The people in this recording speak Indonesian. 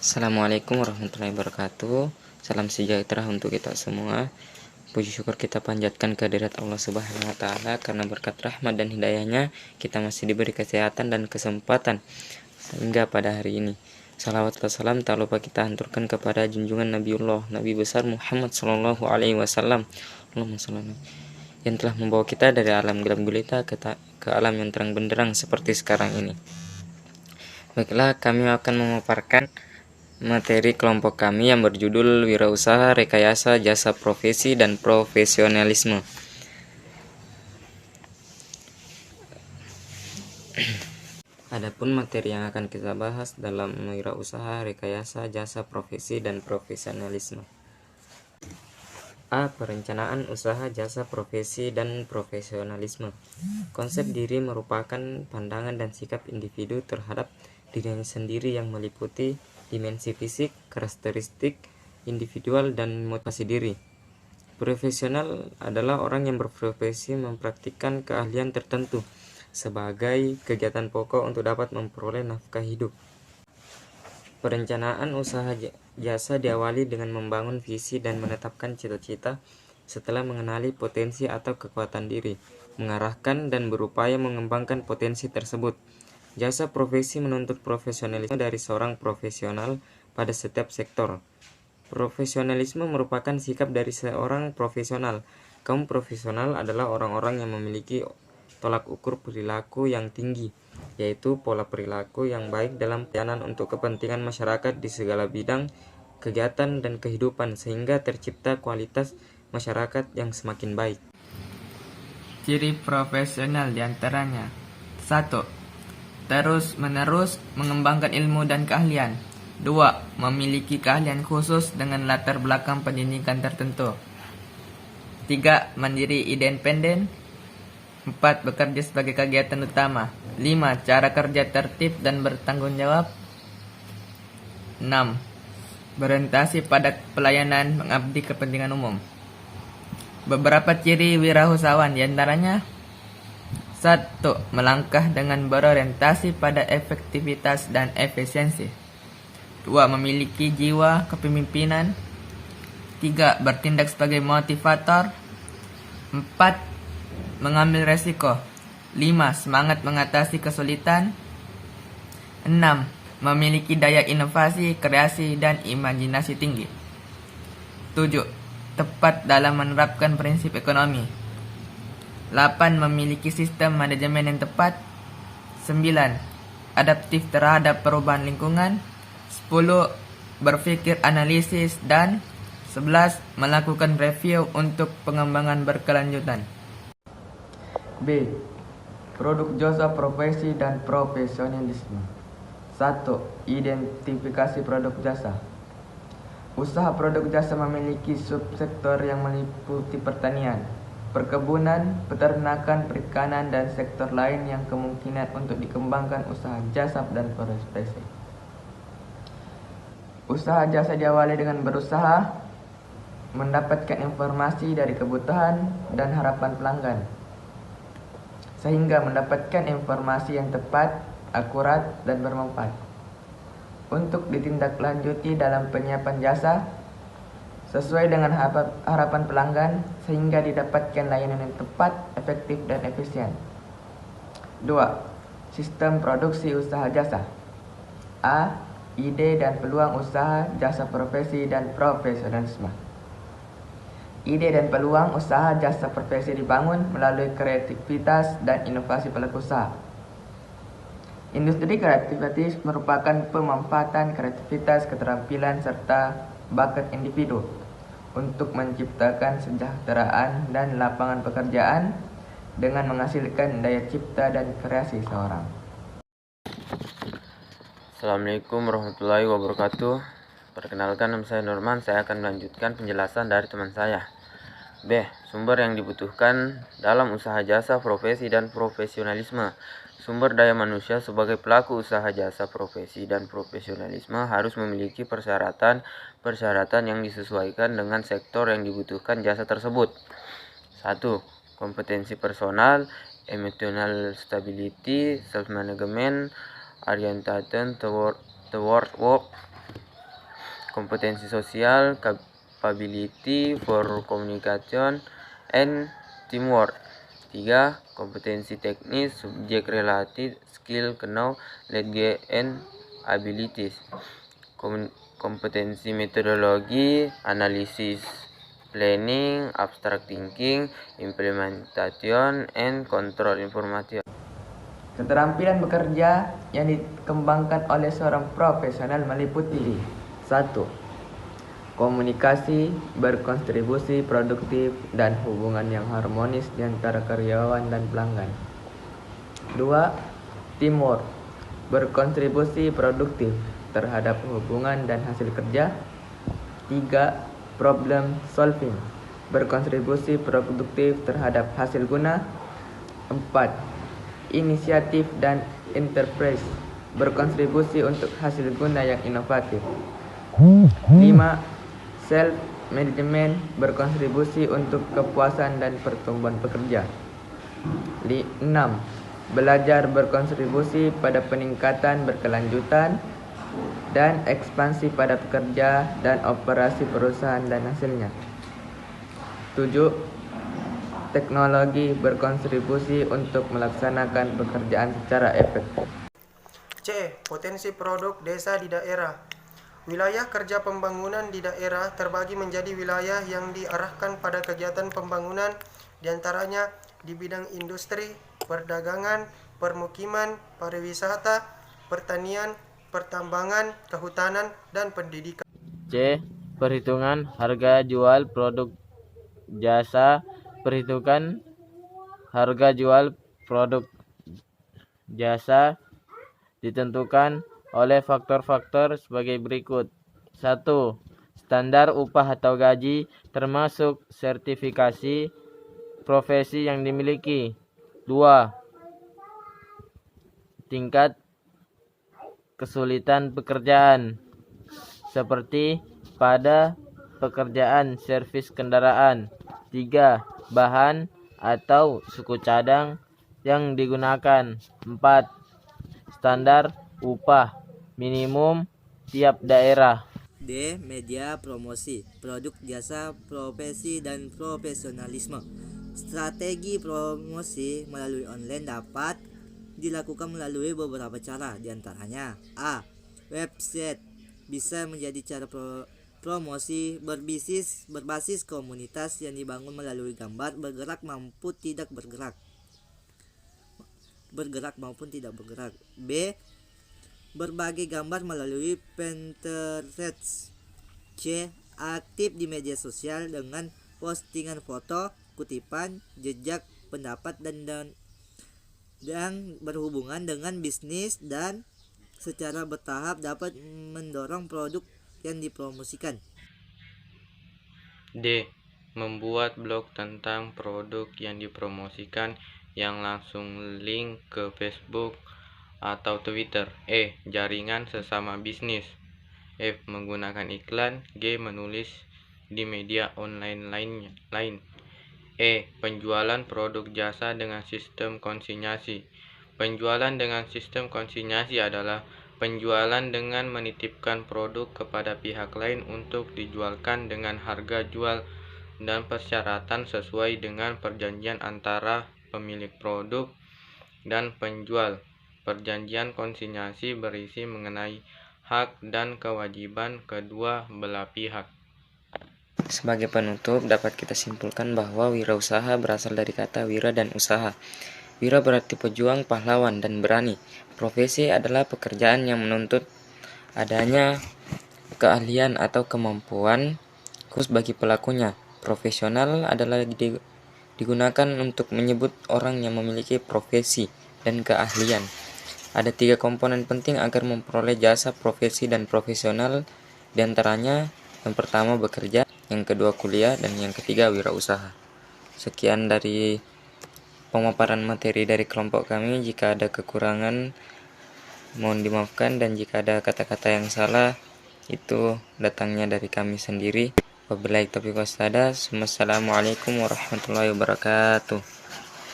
Assalamualaikum warahmatullahi wabarakatuh. Salam sejahtera untuk kita semua. Puji syukur kita panjatkan kehadirat Allah Subhanahu wa taala karena berkat rahmat dan hidayahnya kita masih diberi kesehatan dan kesempatan sehingga pada hari ini. Salawat dan salam tak lupa kita hanturkan kepada junjungan Nabiullah Nabi besar Muhammad sallallahu alaihi wasallam. Allahumma shalli ala yang telah membawa kita dari alam gelap gulita ke alam yang terang benderang seperti sekarang ini. Baiklah, kami akan memaparkan materi kelompok kami yang berjudul Wirausaha, Rekayasa, Jasa Profesi, dan Profesionalisme. Adapun materi yang akan kita bahas dalam wirausaha, rekayasa, jasa profesi, dan profesionalisme. A. Perencanaan usaha, jasa profesi, dan profesionalisme. Konsep diri merupakan pandangan dan sikap individu terhadap dirinya sendiri yang meliputi dimensi fisik, karakteristik individual, dan motivasi diri. Profesional adalah orang yang berprofesi mempraktikkan keahlian tertentu sebagai kegiatan pokok untuk dapat memperoleh nafkah hidup. Perencanaan usaha jasa diawali dengan membangun visi dan menetapkan cita-cita setelah mengenali potensi atau kekuatan diri, mengarahkan dan berupaya mengembangkan potensi tersebut. Jasa profesi menuntut profesionalisme dari seorang profesional pada setiap sektor. Profesionalisme merupakan sikap dari seorang profesional. Kaum profesional adalah orang-orang yang memiliki tolak ukur perilaku yang tinggi, yaitu pola perilaku yang baik dalam pelayanan untuk kepentingan masyarakat di segala bidang kegiatan dan kehidupan, sehingga tercipta kualitas masyarakat yang semakin baik. Ciri profesional diantaranya: 1. Terus-menerus mengembangkan ilmu dan keahlian. 2. Memiliki keahlian khusus dengan latar belakang pendidikan tertentu. 3. Mandiri independen. 4. Bekerja sebagai kegiatan utama. 5. Cara kerja tertib dan bertanggung jawab. 6. Berorientasi pada pelayanan, mengabdi kepentingan umum. Beberapa ciri wirausahawan diantaranya: 1. Melangkah dengan berorientasi pada efektivitas dan efisiensi. 2. Memiliki jiwa kepemimpinan. 3. Bertindak sebagai motivator. 4. Mengambil resiko. 5. Semangat mengatasi kesulitan. 6. Memiliki daya inovasi, kreasi, dan imajinasi tinggi. 7. Tepat dalam menerapkan prinsip ekonomi. 8. Memiliki sistem manajemen yang tepat. 9. Adaptif terhadap perubahan lingkungan. 10. Berpikir analisis. Dan 11. Melakukan review untuk pengembangan berkelanjutan. B. Produk jasa profesi dan profesionalisme. 1. Identifikasi produk jasa. Usaha produk jasa memiliki subsektor yang meliputi pertanian, perkebunan, peternakan, perikanan, dan sektor lain yang kemungkinan untuk dikembangkan usaha jasa dan profesi. Usaha jasa diawali dengan berusaha mendapatkan informasi dari kebutuhan dan harapan pelanggan, sehingga mendapatkan informasi yang tepat, akurat, dan bermanfaat untuk ditindaklanjuti dalam penyiapan jasa sesuai dengan harapan pelanggan, sehingga didapatkan layanan yang tepat, efektif, dan efisien. 2. Sistem produksi usaha jasa. A. Ide dan peluang usaha jasa profesi dan profesionalisme. Ide dan peluang usaha jasa profesi dibangun melalui kreativitas dan inovasi pelaku usaha. Industri kreativitas merupakan pemanfaatan kreativitas, keterampilan, serta bakat individu untuk menciptakan kesejahteraan dan lapangan pekerjaan dengan menghasilkan daya cipta dan kreasi seorang. Assalamualaikum warahmatullahi wabarakatuh. Perkenalkan, nama saya Norman. Saya akan melanjutkan penjelasan dari teman saya. B. Sumber yang dibutuhkan dalam usaha jasa profesi dan profesionalisme. Sumber daya manusia sebagai pelaku usaha jasa profesi dan profesionalisme harus memiliki persyaratan yang disesuaikan dengan sektor yang dibutuhkan jasa tersebut. 1. Kompetensi personal, emotional stability, self-management, orientation toward work, kompetensi sosial, capability for communication and teamwork. 3. Kompetensi teknis, subject related skill, knowledge and abilities. Kompetensi metodologi, analisis, planning, abstract thinking, implementation, and control information. Keterampilan bekerja yang dikembangkan oleh seorang profesional meliputi 1. Komunikasi, berkontribusi produktif, dan hubungan yang harmonis di antara karyawan dan pelanggan. 2. Teamwork, berkontribusi produktif terhadap hubungan dan hasil kerja. 3. Problem solving, berkontribusi produktif terhadap hasil guna. 4. Inisiatif dan enterprise, berkontribusi untuk hasil guna yang inovatif. 5. Self management, berkontribusi untuk kepuasan dan pertumbuhan pekerja. 6. Belajar, berkontribusi pada peningkatan berkelanjutan dan ekspansi pada pekerja dan operasi perusahaan dan hasilnya. 7. Teknologi, berkontribusi untuk melaksanakan pekerjaan secara efektif. C. Potensi produk desa di daerah. Wilayah kerja pembangunan di daerah terbagi menjadi wilayah yang diarahkan pada kegiatan pembangunan, diantaranya di bidang industri, perdagangan, permukiman, pariwisata, pertanian, pertambangan, kehutanan, dan pendidikan. C. Perhitungan harga jual produk jasa. Perhitungan harga jual produk jasa ditentukan oleh faktor-faktor sebagai berikut. 1. Standar upah atau gaji termasuk sertifikasi profesi yang dimiliki. 2. Tingkat kesulitan pekerjaan seperti pada pekerjaan servis kendaraan. 3. Bahan atau suku cadang yang digunakan. 4. Standar upah minimum tiap daerah. D. Media promosi, produk jasa, profesi, dan profesionalisme. Strategi promosi melalui online dapat dilakukan melalui beberapa cara, diantaranya A. Website bisa menjadi cara promosi berbasis komunitas yang dibangun melalui gambar bergerak maupun tidak bergerak. B. Berbagai gambar melalui Pinterest. C. Aktif di media sosial dengan postingan foto, kutipan, jejak pendapat dan berhubungan dengan bisnis dan secara bertahap dapat mendorong produk yang dipromosikan. D. Membuat blog tentang produk yang dipromosikan yang langsung link ke Facebook atau Twitter. E. Jaringan sesama bisnis. F. Menggunakan iklan. G. Menulis di media online lain. E. Penjualan produk jasa dengan sistem konsinyasi. Penjualan dengan sistem konsinyasi adalah penjualan dengan menitipkan produk kepada pihak lain untuk dijualkan dengan harga jual dan persyaratan sesuai dengan perjanjian antara pemilik produk dan penjual. Perjanjian konsinyasi berisi mengenai hak dan kewajiban kedua belah pihak. Sebagai penutup, dapat kita simpulkan bahwa wirausaha berasal dari kata wira dan usaha. Wira berarti pejuang, pahlawan, dan berani. Profesi adalah pekerjaan yang menuntut adanya keahlian atau kemampuan khusus bagi pelakunya. Profesional adalah digunakan untuk menyebut orang yang memiliki profesi dan keahlian. Ada 3 komponen penting agar memperoleh jasa profesi dan profesional, diantaranya yang pertama bekerja, yang kedua kuliah, dan yang ketiga wirausaha. Sekian dari pemaparan materi dari kelompok kami. Jika ada kekurangan mohon dimaafkan, dan jika ada kata-kata yang salah itu datangnya dari kami sendiri. Wabillahi taufiq wal hidayah. Wassalamualaikum warahmatullahi wabarakatuh.